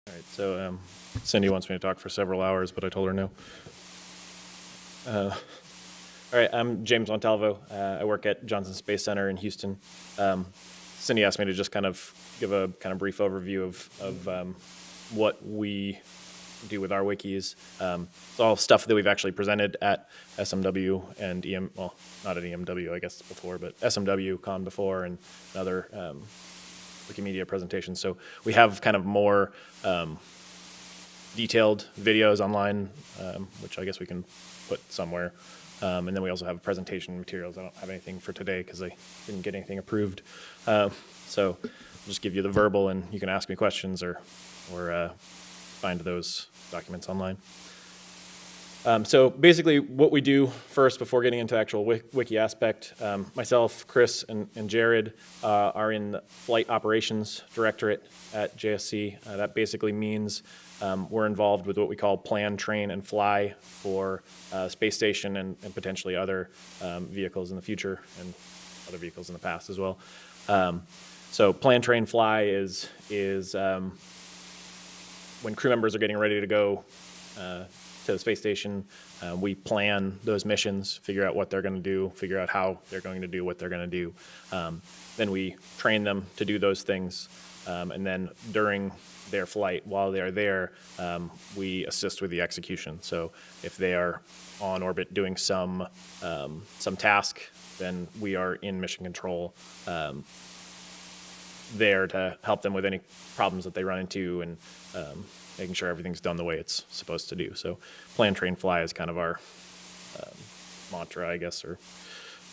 All right, so Cindy wants me to talk for several hours, but I told her no. All right, I'm James Montalvo. I work at Johnson Space Center in Houston. Cindy asked me to just kind of give a kind of brief overview of what we do with our wikis. It's all stuff that we've actually presented at SMW and well, not at EMW, I guess, before, but SMW Con before and other Wikimedia presentations. So we have kind of more detailed videos online, which I guess we can put somewhere. And then we also have presentation materials. I don't have anything for today because I didn't get anything approved. So I'll just give you the verbal and you can ask me questions or find those documents online. So basically what we do first before getting into actual wiki aspect, myself, Chris, and Jared are in the Flight Operations Directorate at JSC. That basically means we're involved with what we call plan, train, and fly for space station and potentially other vehicles in the future and other vehicles in the past as well. So plan, train, fly is when crew members are getting ready to go to the space station, we plan those missions, figure out what they're going to do, figure out how they're going to do what they're going to do. Then we train them to do those things, and then during their flight, while they're there, we assist with the execution. So if they are on orbit doing some task, then we are in mission control there to help them with any problems that they run into and making sure everything's done the way it's supposed to do. So plan, train, fly is kind of our mantra, I guess, or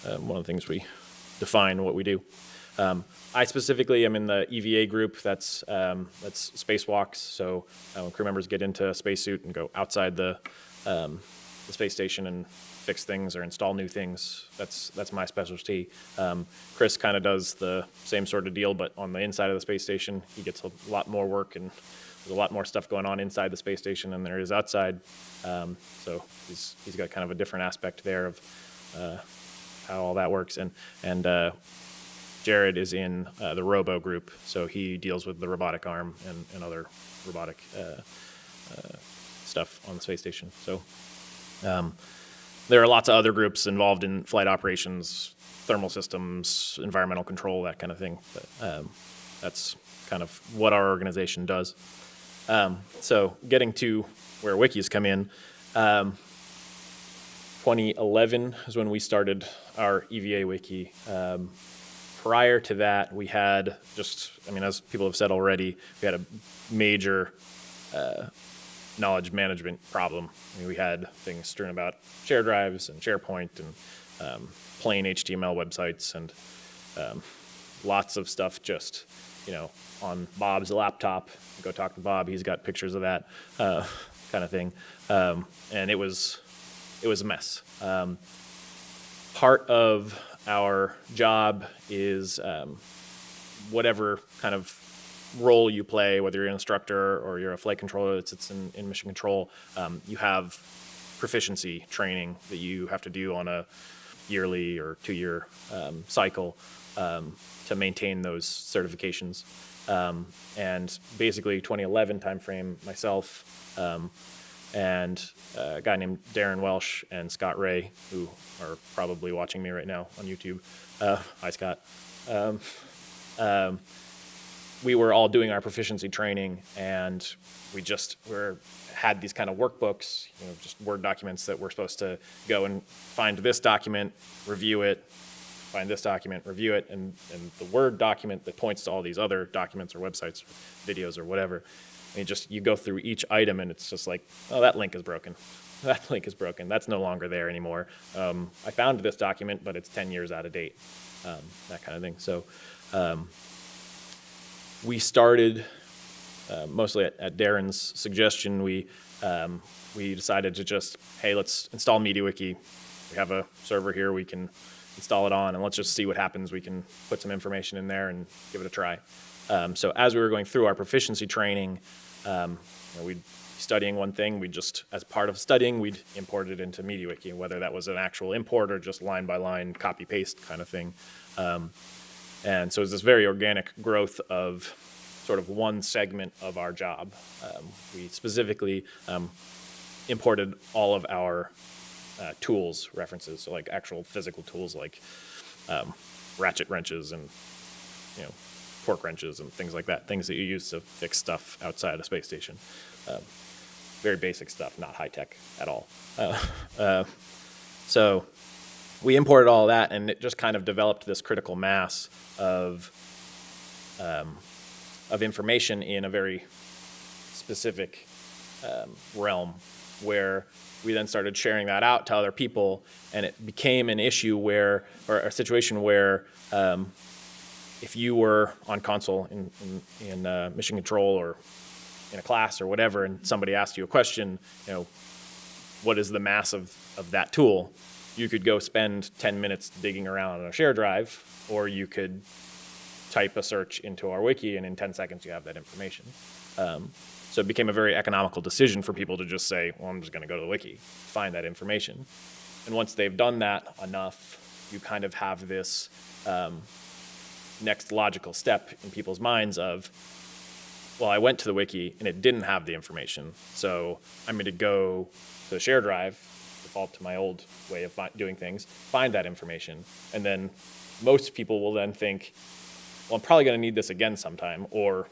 one of the things we define what we do. I specifically am in the EVA group. That's spacewalks. So when crew members get into a spacesuit and go outside the space station and fix things or install new things, that's my specialty. Chris kind of does the same sort of deal, but on the inside of the space station. He gets a lot more work and there's a lot more stuff going on inside the space station than there is outside. So he's got kind of a different aspect there of how all that works. And Jared is in the robo group, so he deals with the robotic arm and other robotic stuff on the space station. So there are lots of other groups involved in flight operations, thermal systems, environmental control, that kind of thing. But that's kind of what our organization does. So getting to where wikis come in, 2011 is when we started our EVA wiki. Prior to that, we had as people have said already, we had a major knowledge management problem. We had things strewn about share drives and SharePoint and plain HTML websites and lots of stuff just, on Bob's laptop. Go talk to Bob. He's got pictures of that kind of thing. And it was a mess. Part of our job is whatever kind of role you play, whether you're an instructor or you're a flight controller that sits in mission control, you have proficiency training that you have to do on a yearly or 2-year cycle to maintain those certifications. And basically 2011 timeframe, myself and a guy named Darren Welsh and Scott Ray, who are probably watching me right now on YouTube. Hi, Scott. We were all doing our proficiency training, and we just had these kind of workbooks, just Word documents that we're supposed to go and find this document, review it, find this document, review it, and the Word document that points to all these other documents or websites, or videos or whatever. And you go through each item, and it's just like, oh, that link is broken. That link is broken. That's no longer there anymore. I found this document, but it's 10 years out of date. That kind of thing. So we started, mostly at Darren's suggestion, we decided to just, hey, let's install MediaWiki. We have a server here, we can install it on, and let's just see what happens. We can put some information in there and give it a try. So as we were going through our proficiency training, we'd studying one thing, as part of studying, we'd import it into MediaWiki, whether that was an actual import or just line by line copy paste kind of thing. And so it was this very organic growth of sort of one segment of our job. We specifically imported all of our tools references, so like actual physical tools like ratchet wrenches and torque wrenches and things like that, things that you use to fix stuff outside a space station. Very basic stuff, not high tech at all. So we imported all of that, and it just kind of developed this critical mass of information in a very specific realm, where we then started sharing that out to other people, and it became an issue or a situation where if you were on console in mission control or in a class or whatever, and somebody asked you a question, what is the mass of that tool? You could go spend 10 minutes digging around on a share drive, or you could type a search into our wiki, and in 10 seconds you have that information. So it became a very economical decision for people to just say, well, I'm just going to go to the wiki, find that information. And once they've done that enough, you kind of have this next logical step in people's minds of, well, I went to the wiki and it didn't have the information, so I'm going to go to the share drive, default to my old way of doing things, find that information, and then most people will then think, well, I'm probably going to need this again sometime, or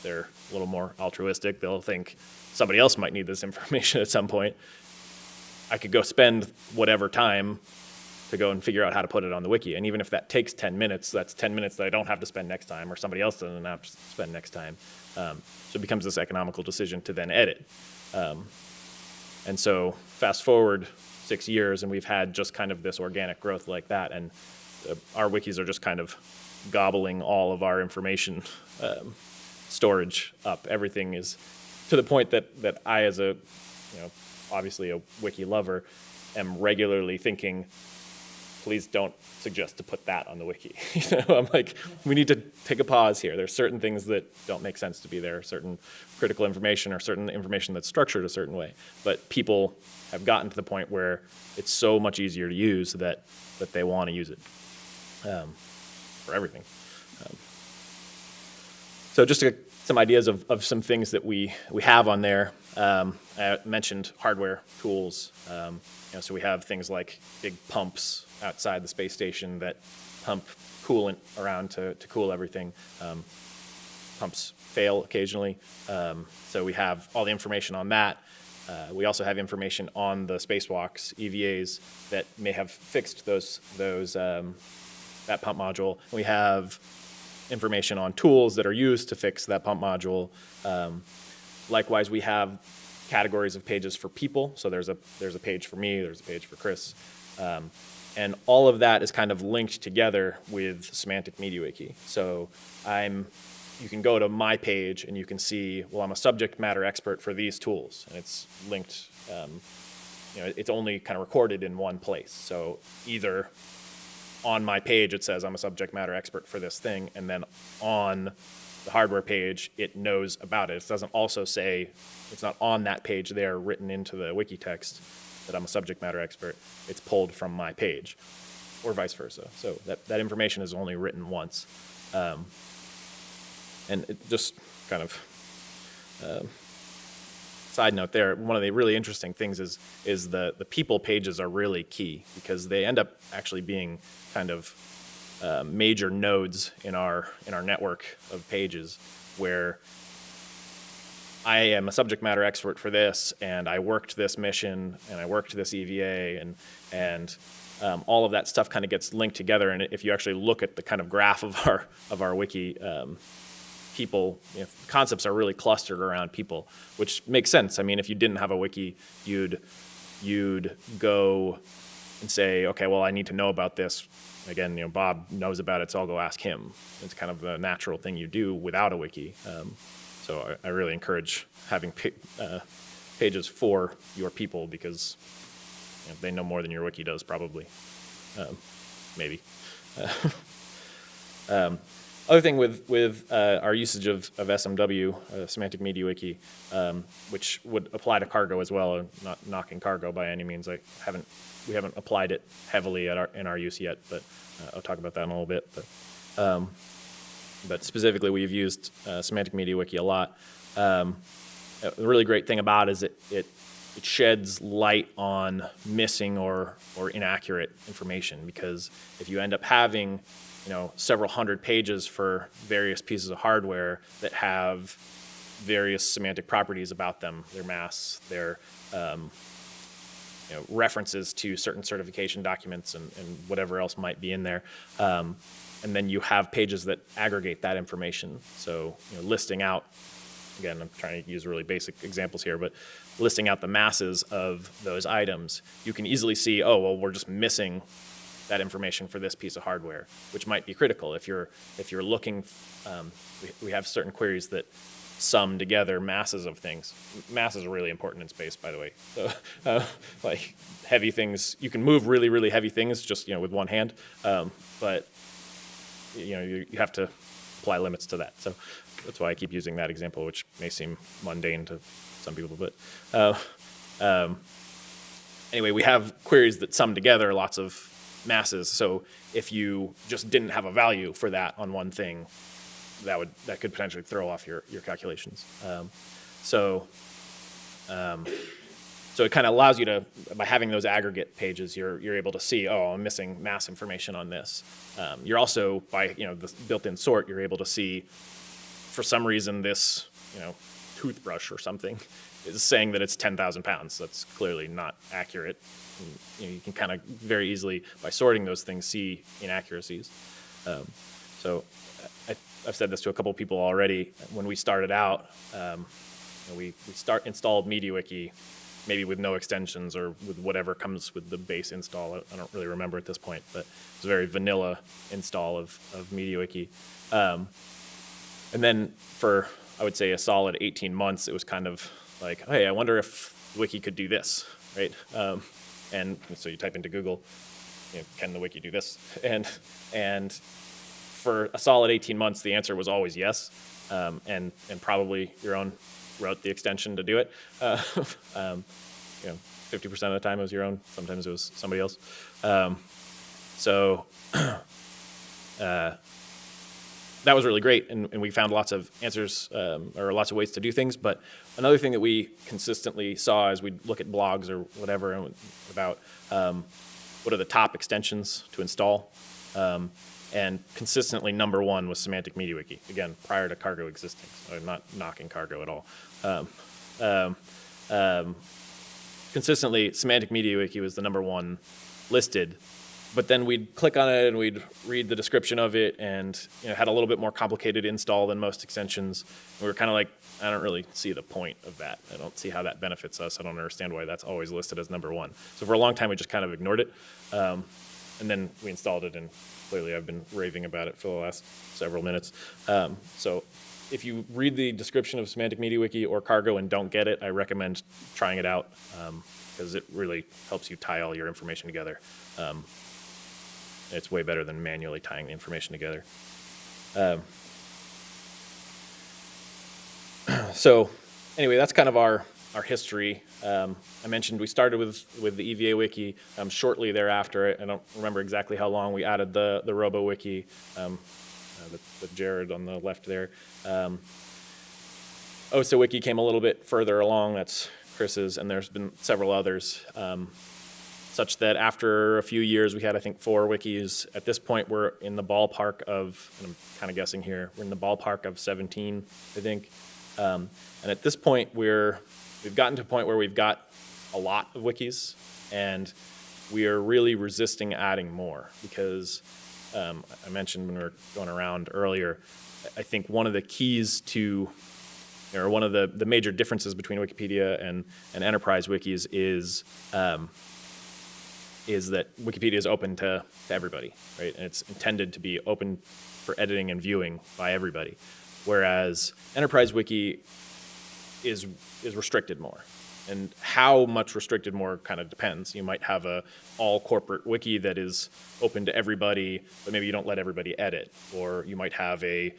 they're a little more altruistic. They'll think somebody else might need this information at some point. I could go spend whatever time to go and figure out how to put it on the wiki. And even if that takes 10 minutes, that's 10 minutes that I don't have to spend next time, or somebody else doesn't have to spend next time. So it becomes this economical decision to then edit. And so fast forward 6 years, and we've had just kind of this organic growth like that. And our wikis are just kind of gobbling all of our information storage up. Everything is to the point that I, as a, obviously a wiki lover, am regularly thinking, please don't suggest to put that on the wiki. I'm like, we need to take a pause here. There's certain things that don't make sense to be there, certain critical information or certain information that's structured a certain way. But people have gotten to the point where it's so much easier to use that they want to use it for everything. So just some ideas of some things that we have on there. I mentioned hardware tools. So we have things like big pumps outside the space station that pump coolant around to cool everything. Pumps fail occasionally. So we have all the information on that. We also have information on the spacewalks, EVAs, that may have fixed that pump module. We have information on tools that are used to fix that pump module. Likewise, we have categories of pages for people. So there's a page for me, there's a page for Chris. And all of that is kind of linked together with Semantic Mediawiki. So you can go to my page and you can see, well, I'm a subject matter expert for these tools. And it's linked, it's only kind of recorded in one place. So either on my page it says I'm a subject matter expert for this thing, and then on the hardware page it knows about it. It doesn't also say, it's not on that page there written into the wiki text that I'm a subject matter expert. It's pulled from my page, or vice versa. So that information is only written once. And it just kind of side note there, one of the really interesting things is the people pages are really key, because they end up actually being kind of major nodes in our network of pages, where I am a subject matter expert for this, and I worked this mission, and I worked this EVA, and all of that stuff kind of gets linked together. And if you actually look at the kind of graph of our wiki, people, concepts are really clustered around people, which makes sense. I mean, if you didn't have a wiki, you'd go and say, okay, well, I need to know about this. Again, Bob knows about it, so I'll go ask him. It's kind of the natural thing you do without a wiki. So I really encourage having pages for your people, because they know more than your wiki does, probably. Maybe. Other thing with our usage of SMW, Semantic Mediawiki, which would apply to cargo as well. I'm not knocking cargo by any means. We haven't applied it heavily in our use yet, but I'll talk about that in a little bit. But but specifically we've used Semantic Mediawiki a lot. A really great thing about it is it sheds light on missing or inaccurate information, because if you end up having several hundred pages for various pieces of hardware that have various semantic properties about them, their mass, their references to certain certification documents and whatever else might be in there. And then you have pages that aggregate that information. So listing out, again, I'm trying to use really basic examples here, but listing out the masses of those items, you can easily see, oh, well, we're just missing that information for this piece of hardware, which might be critical. If you're looking, we have certain queries that sum together masses of things. Masses are really important in space, by the way. So, like heavy things, you can move really, really heavy things just with one hand, but you have to apply limits to that. So that's why I keep using that example, which may seem mundane to some people, but anyway, we have queries that sum together lots of masses. So if you just didn't have a value for that on one thing, that could potentially throw off your calculations. So it kind of allows you to, by having those aggregate pages, you're able to see, oh, I'm missing mass information on this. You're also, by the built-in sort, you're able to see, for some reason, this toothbrush or something is saying that it's 10,000 pounds. That's clearly not accurate. And, you can kind of very easily, by sorting those things, see inaccuracies. So I've said this to a couple of people already. When we started out, we installed MediaWiki, maybe with no extensions or with whatever comes with the base install. I don't really remember at this point, but it was a very vanilla install of MediaWiki. And then for, I would say, a solid 18 months, it was kind of like, hey, I wonder if the wiki could do this, right? And so you type into Google, can the wiki do this? And for a solid 18 months, the answer was always yes, and probably your own wrote the extension to do it. 50% of the time it was your own. Sometimes it was somebody else. So that was really great, and we found lots of answers or lots of ways to do things. But another thing that we consistently saw as we look at blogs or whatever about what are the top extensions to install, and consistently number one was Semantic Mediawiki. Again, prior to Cargo existing. So I'm not knocking Cargo at all. Consistently, Semantic Mediawiki was the number one listed. But then we'd click on it and we'd read the description of it, and had a little bit more complicated install than most extensions. We were kind of like, I don't really see the point of that. I don't see how that benefits us. I don't understand why that's always listed as number one. So for a long time, we just kind of ignored it. And then we installed it, and clearly I've been raving about it for the last several minutes. So if you read the description of Semantic Mediawiki or Cargo and don't get it, I recommend trying it out, because it really helps you tie all your information together. It's way better than manually tying the information together. So anyway, that's kind of our history. I mentioned we started with the EVA wiki. Shortly thereafter, I don't remember exactly how long, we added the Robo wiki, the Jared on the left there. OSA wiki came a little bit further along. That's Chris's, and there's been several others. Such that after a few years, we had, I think, 4 wikis. At this point, we're in the ballpark of, and I'm kind of guessing here, we're in the ballpark of 17, I think. And at this point, we've gotten to a point where we've got a lot of wikis, and we are really resisting adding more, because I mentioned when we were going around earlier, I think one of the keys to, or one of the major differences between Wikipedia and enterprise wikis is that Wikipedia is open to everybody, right? And it's intended to be open for editing and viewing by everybody. Whereas Enterprise Wiki is restricted more. And how much restricted more kind of depends. You might have a all corporate wiki that is open to everybody, but maybe you don't let everybody edit. Or you might have a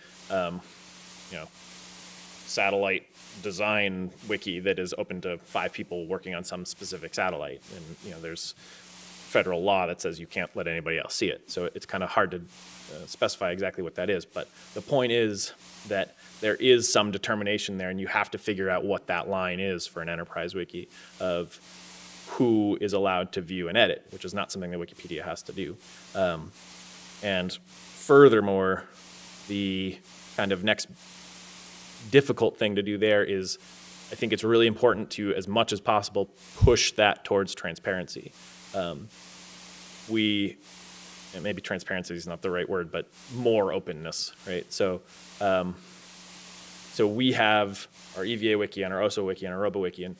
satellite design wiki that is open to 5 people working on some specific satellite. And there's federal law that says you can't let anybody else see it. So it's kind of hard to specify exactly what that is. But the point is that there is some determination there, and you have to figure out what that line is for an enterprise wiki of who is allowed to view and edit, which is not something that Wikipedia has to do. And furthermore, the kind of next difficult thing to do there is, I think it's really important to, as much as possible, push that towards transparency. And maybe transparency is not the right word, but more openness, right? So we have our EVA wiki and our OSO wiki and our Robo wiki and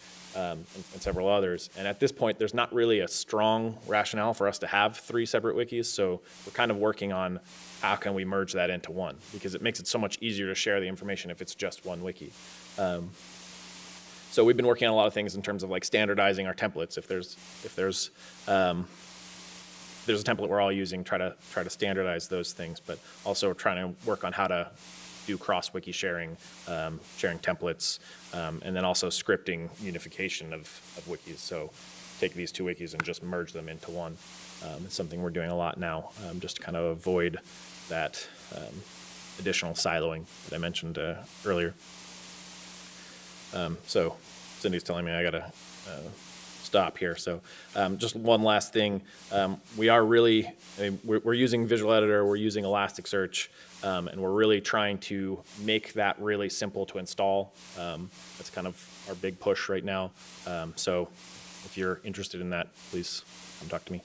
several others. And at this point, there's not really a strong rationale for us to have 3 separate wikis. So we're kind of working on how can we merge that into one, because it makes it so much easier to share the information if it's just one wiki. So we've been working on a lot of things in terms of like standardizing our templates. If there's a template we're all using, try to standardize those things, but also trying to work on how to do cross-wiki sharing, sharing templates, and then also scripting unification of wikis. So take these 2 wikis and just merge them into one. It's something we're doing a lot now, just to kind of avoid that additional siloing that I mentioned earlier. So Cindy's telling me I gotta stop here. So just one last thing. We're using Visual Editor, we're using Elasticsearch, and we're really trying to make that really simple to install. That's kind of our big push right now. So if you're interested in that, please come talk to me.